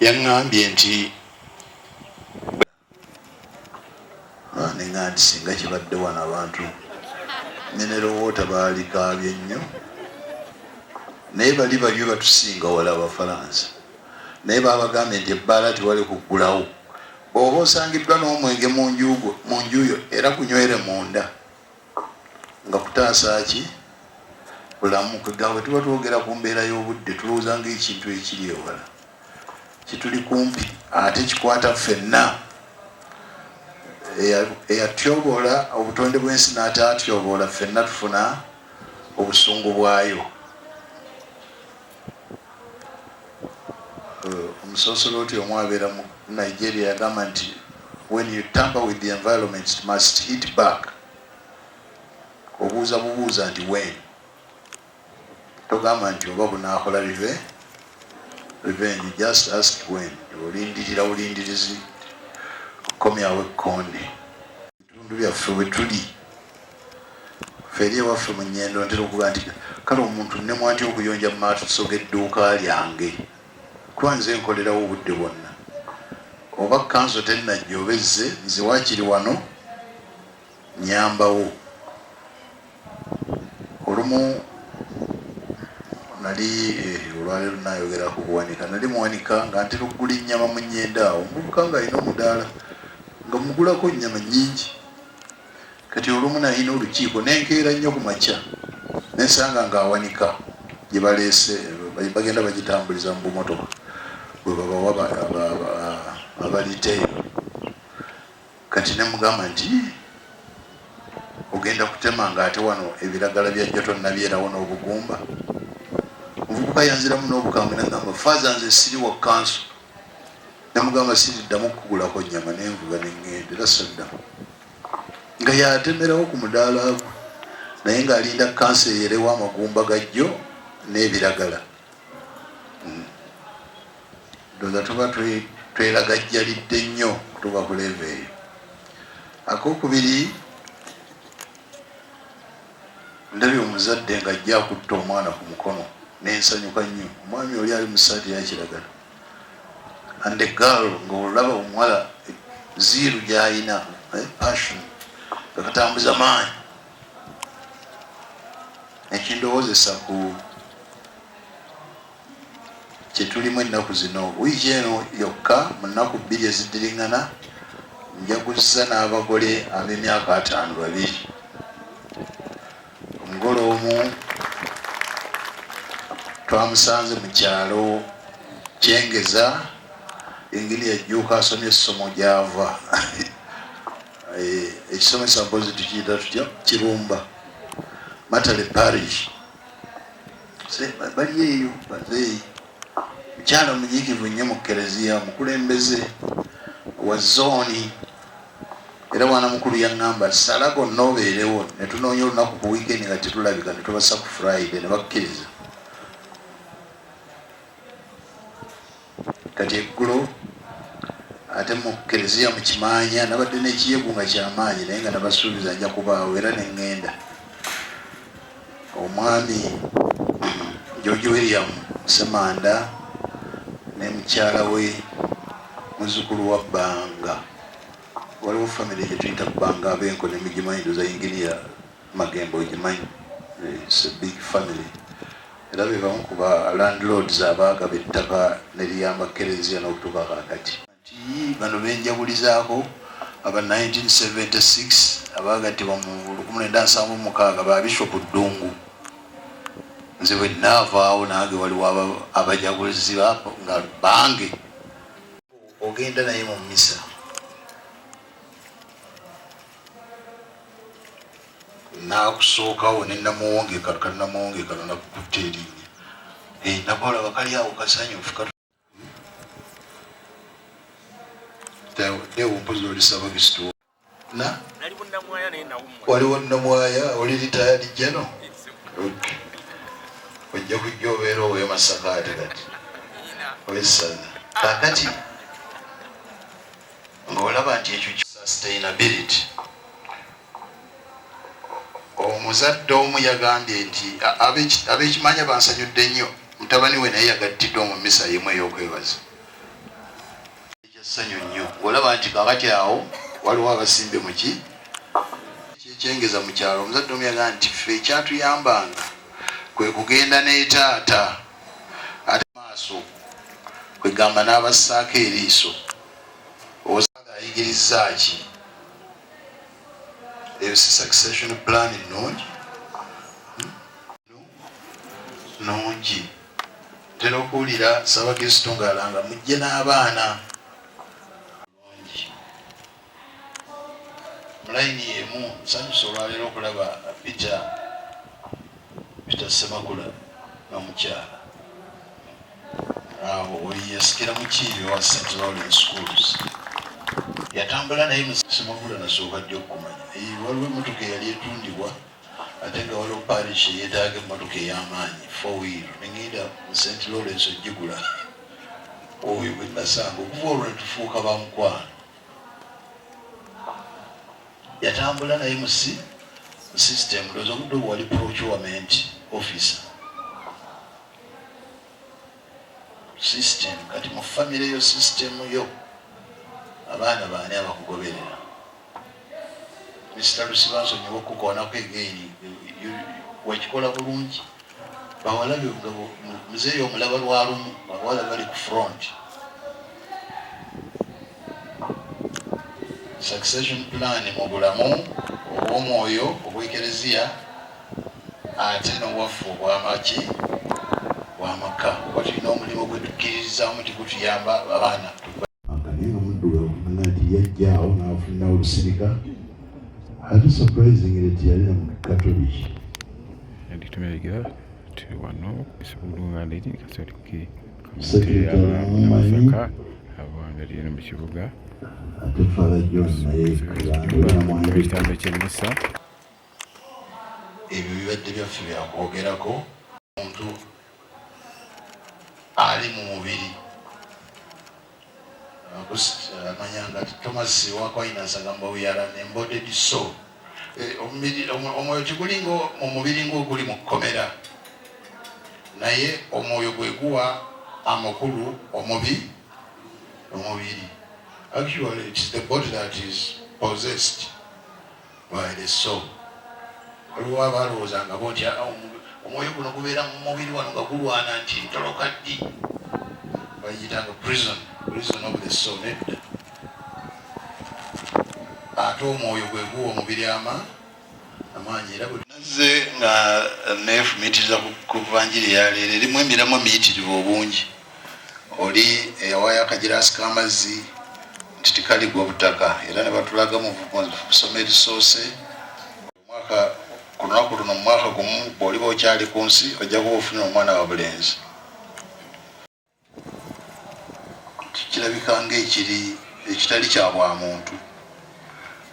yaŋŋambye nti neŋŋandi singa kibadde wano abantu mineral water baalikaabye nnyo naye bali balyo batusinga wala Abafalansa naye baabagambye nti ebbaala tewali kuggulawo bw'oba osangiddwa n'omwenge mu njuyo era kunywere munda nga kutaasa ki bulamu kwegawe tuba twogera ku mbeera y'obudde tulowooza ng'ekintu ekiri ewala kituli kumpi ate kikwata ffenna eyatyoboola obutonde bw'ensi n'ataatyoboola ffenna tufuna obusungu bwayo. Omusosoloti omu abeera mu Nigeria yagamba nti when you tamper with the environment it must hit back. Obuuza bubuuza nti when togamba nti oba bunaakola revenge, just ask when. Olindirira bulindirizi kukomyawo ekkonde. Ebitundu byaffe bwe tuli ffe eri ewaffe mu Nnyendo ntera okuga nti kale omuntu nnemu atya okuyonja mu maaso g'edduuka lyange kuba nze nkolerawo obudde bwonna oba kanso tennajja oba ezze nze waakiri wano nyambawo. Olumu nali olwaleero nayogera ku kuwanika nali muwanika nga ntera okugula ennyama mu Nnyendo awo omuvubuka ng'alina omudaala nga mugulako ennyama nnyingi kati olumu nalina olukiiko nenkeera nnyo ku makya nensanga ng'awanika gye baleese bagenda bagitambuliza mu bumotoka bwe babawa abaliteeyo kati nemugamba nti ogenda kutema ng'ate wano ebiragala byajjo tonnabyerawo n'obugumba. Omuvubuka yanziramu n'obukambwe nagamba faaza nze siri wa kanso namugamba siriddamu kugulako nnyama nenvuga neŋŋenda era saddamu nga yatemerawo ku mudaala gwe naye ng'alinda kanso eyerewo amagumba gajjo n'ebiragala. Ndowooza tuba tweragajjalidde nnyo kutuuka ku leeva eyo. Akokubiri ndabye omuzadde ng'ajja akutta omwana ku mukono nensanyuka nnyo. Omwami oli ali mu ssaati ya kiragala and a girl ng'olaba omuwala ziiru gy'ayina passion nga katambuza maanyi ekindowoozesa ku kyetulimu ennaku zino. Wiiki eno yokka mu nnaku 2 eziddiringana njaguzza n'abagole ab'emyaka 5 babiri. Omugole omu twamusanze mu kyalo kyengeza engeri yajjuuka asomye essomo gy'ava ekisomesa mpozi tukiyita tutya Kirumba Matale Parish bali eyo bazeeyi mukyala munyiikivu nnyo mu kereziya mukulembeze wa zooni era mwana mukulu yaŋŋamba sala gonna obeerewo ne tunoonya olunaku ku wiikendi nga tetulabika ne tubasa ku Friday ne bakkiriza. Kati eggulo ate mu kereziya mu Kimaanya nabadde n'ekiyegu nga kyamaanyi naye nga nabasuubiza nja kubaawo era neŋŋenda. Omwami George William Semanda ne mukyala we muzzukulu wa Bbanga. Waliwo famire gye tuyita Bbanga ab'enko ne mugimanyi ndoza inginiya Magembo ogimanyi. It's a big family. Era be bamu ku ba landlords abaagaba ettaka ne liyamba kereziya n'okutuuka kaakati. Nti bano benjabulizaako aba 1976 abaagattibwa mu 1976 ba Bishop Ddungu. Nze bwe naavaawo nange waliwo abajagulizi nga bange ogenda naye mu mmisa naakusookawo ne namuwongeka kannamuwongeka nakukutta erinnya nakola bakali awo kasanyufu newo mpozi olisaba gisito waliwo namwaya oli ritayadi jeno ojja kujja obeera owe Masaka ate kati owesaza kakati ng'olaba nti ekyo sustainability. Omuzadde omu yagambye nti ab'Ekimanya bansanyudde nnyo mutabani we naye yagattiddwa mu mmisa y'emu ey'okwebaza essanyu nnyo olaba nti kakati awo waliwo abasimbe muki kyekyengeza mu kyalo. Omuzadde omuyaga nti ffe ekyatuyambanga kwe kugenda n'etaata ate maaso kwegamba n'abassaako eriiso owasaga ayigiriza ki eyo si succession plan nnungi nungi. Tera okuwulira Ssaabakristo ng'alanga mujje n'abaana bulungi. Mulayini emu nsanyusa olwaleero okulaba Peter Ssemakula n'omukyala awo yasikira mukiibi wa St. Lawrence Schools. Yatambula naye Ssemakula nasooka ddi okumanya waliwo emmotoka eyali etundibwa ate nga waliwo parish eyeetaaga emmotoka ey'amaanyi 4-wheel negenda mu St. Lawrence ogigula. Oyo bwe nasanga okuva olwo ne tufuuka bamukwano. Yatambula naye mu system ndowooza obudde obwo wali procurement officer system. Kati mu famire yo system yo abaana baani abakugoberera. Mr. Lusibansonyiwa okukoonako egeeni wakikola bulungi bawala nga muzeeyi omulaba lwa lumu abawala bali ku front. Succession plan mu bulamu obw'omwoyo obw'ekereziya ate n'obwaffe obw'amaki bw'amaka kuba tulina omulimu gwe tukkiririzaamu tigutuyamba abaana. Akaninga muddugavu nga nti yajjaawo n'afunirawo olusirika ate surprisingly tiyali na mukatoliki. Tumeregera ti wano esibulunga ndi kasitiki Secretary amasaka abanga mu kibuga ate Father John naye ekitanda ky'emmisa. Ebyo bibadde byaffe byakwogerako omuntu ali mu mubiri amanyanga Thomas Aquinas agamba we are an embodied soul. Omwoyo tigulinga mu mubiri ng'oguli mu kkomera naye omwoyo gwe guwa amakulu omubiri. Actually it is the body that is possessed by the soul. Waliwo abalowoozanga boti omwoyo guno gubeera mu mubiri wano nga gulwana nti ntoloka ddi bayitanga prison of the soul. Nedda ate omwoyo gwe guwa omubiri amaanyi. Era bwe nazze nga neefumiitiriza ku vanjiri yaleero erimu emiramu emiyitirivu obungi. Oli eyawaayo akagiraasi k'amazzi nti tikaligwa butaka era ne batulaga mu kusoma erisoose ku lunaku luno mu mwaka gumu bw'oliba okyali ku nsi ojja kuba ofunira omwana wa bulenzi. Kirabika ekitali kya bwa muntu,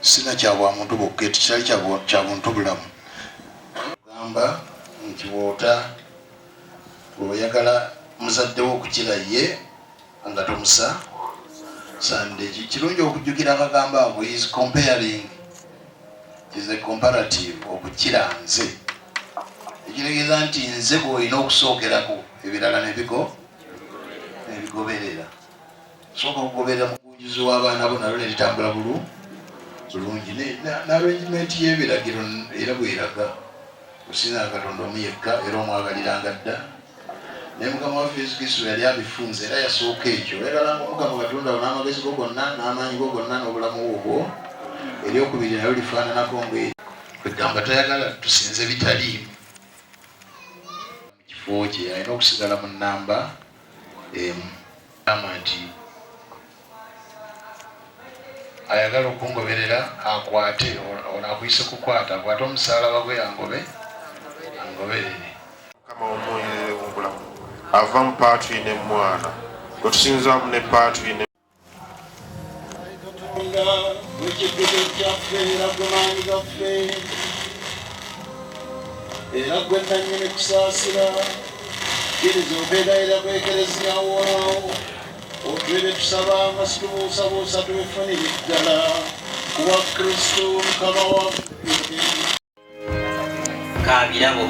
sina kya bwa muntu bwokka, ekitali kya buntu bulamu. Gamba nti bw'oyagala muzadde wo okukira ye nga tomusa sande. Kirungi okujjukira akagamba ago is comparing, is a comparative, okukira nze. Ekitegeeza nti nze bw'olina okusookerako ebirala nebigoberera. Sooka okugoberera mukunjuzi w'abaana bo nalwo neritambula bulungi n'arrangement y'ebiragiro era bweraga osinza Katonda omu yekka era omwagaliranga dda. Naye Mukama waffe Yesu Kristo yali abifunze era yasooka ekyo. Oyagalanga Omukama Katonda wo n'amagezi go gonna n'amaanyi go gonna n'obulamu bwo. Eryokubiri nalyo lifaananako ng'eri. Kwegamba tayagala tusinze bitaliimu. Mu kifo kye alina okusigala mu nnamba emu. Ama nti ayagala okungoberera akwate, ono akuyise kukwata akwate omusaalaba gwe angoberere. Kama omwoyo w'obulamu ava mu paatu ine mwana gwe tusinzaamu ne paatu ine. Katonda w'ekigere kyaffe era gwe maanyi gaffe era gwe nannyini kusaasira kkiriza obeerayira kwekereziya woowo otwebe tusaba nga situbuusabuusa tubifunire ddala kuwa Kristo Mukama waffe. Kaabirabo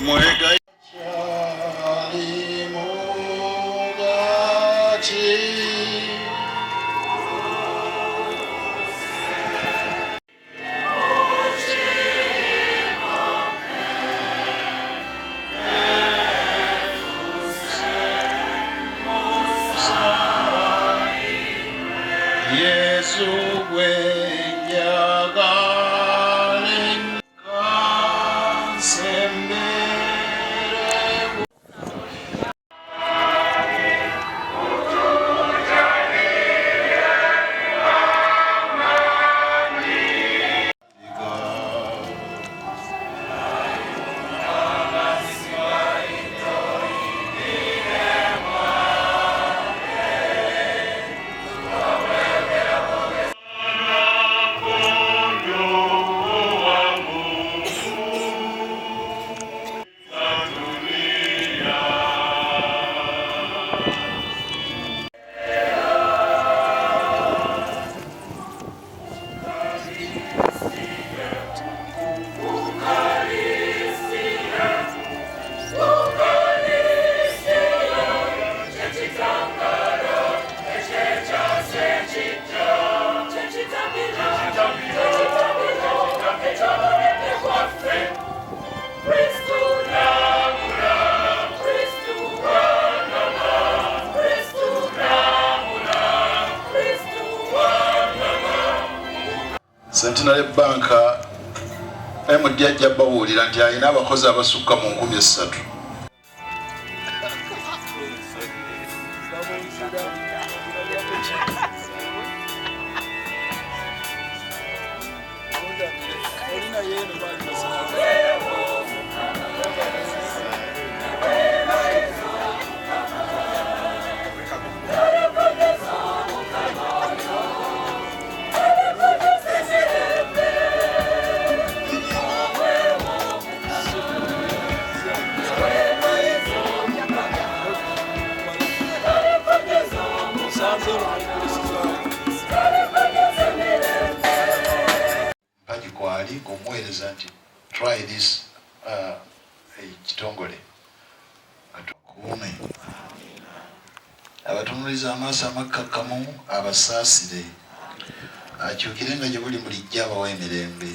mwega Yesu wenyagale kansembere Centenary Bank MD ajja bawulira nti alina abakozi abasukka mu 3,000. Pajikwali kumweleza nti try this kitongole atukuume abatunuliza amaaso amakkakkamu abasaasire akyukirenga gye buli bulijjo abawa emirembe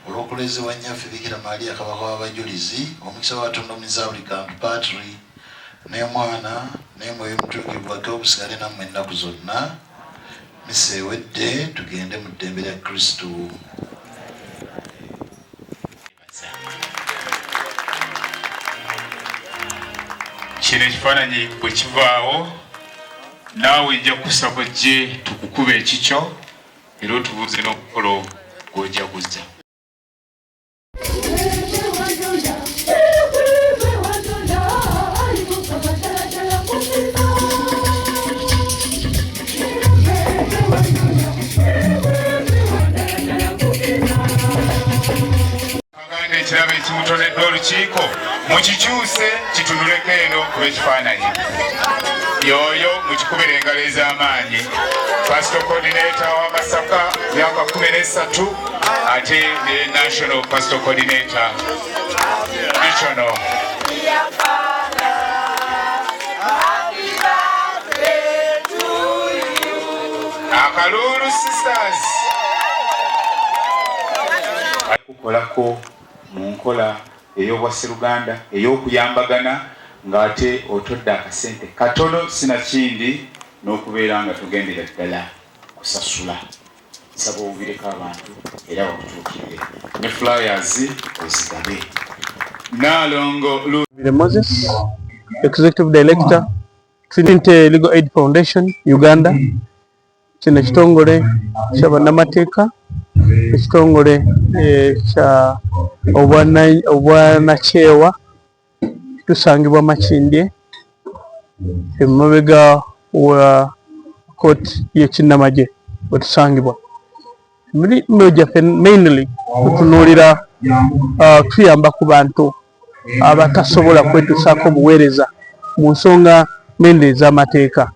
olw'okulezebwa nnyaffe Bikira Maria kabaka w'abajulizi omukisa wa Katonda Omuzabulika Patri n'Omwana n'Omwoyo Omutuukirivu bake obusigale nammwe ennaku zonna. Misa ewedde tugende mu ddembe lya Kristo. Kino ekifaananyi bwe kivaawo naawe nja kusaba gye tukukuba ekikyo era otubuuze n'omukolo gw'ojja kuzza. Ekirabo ekimutonedde olukiiko mukikyuse kitunuleko eno kuba ekifaananyi yoyo mukikubira engalo ez'amaanyi. Pastor Coordinator wa Masaka myaka 13 ate ne National Pastor Coordinator National. Akalulu Sisters kukolako mu nkola ey'obwasseruganda ey'okuyambagana ng'ate otodde akasente katono sinakindi n'okubeera nga tugendera ddala kusasula. Nsaba obubireko abantu era bakutuukirire ne flyers ozigabe. Nalongo Moses, Executive Director, Trinity Legal Aid Foundation, Uganda. Kino kitongole kya bannamateeka, ekitongole kya obwanakyewa tusangibwa Makindye emabega wa kooti y'Ekinnamagye wetusangibwa. Emirimu gyaffe mainly tutunuulira tuyamba ku bantu abatasobola kwetusaako buweereza mu nsonga mainly ez'amateeka.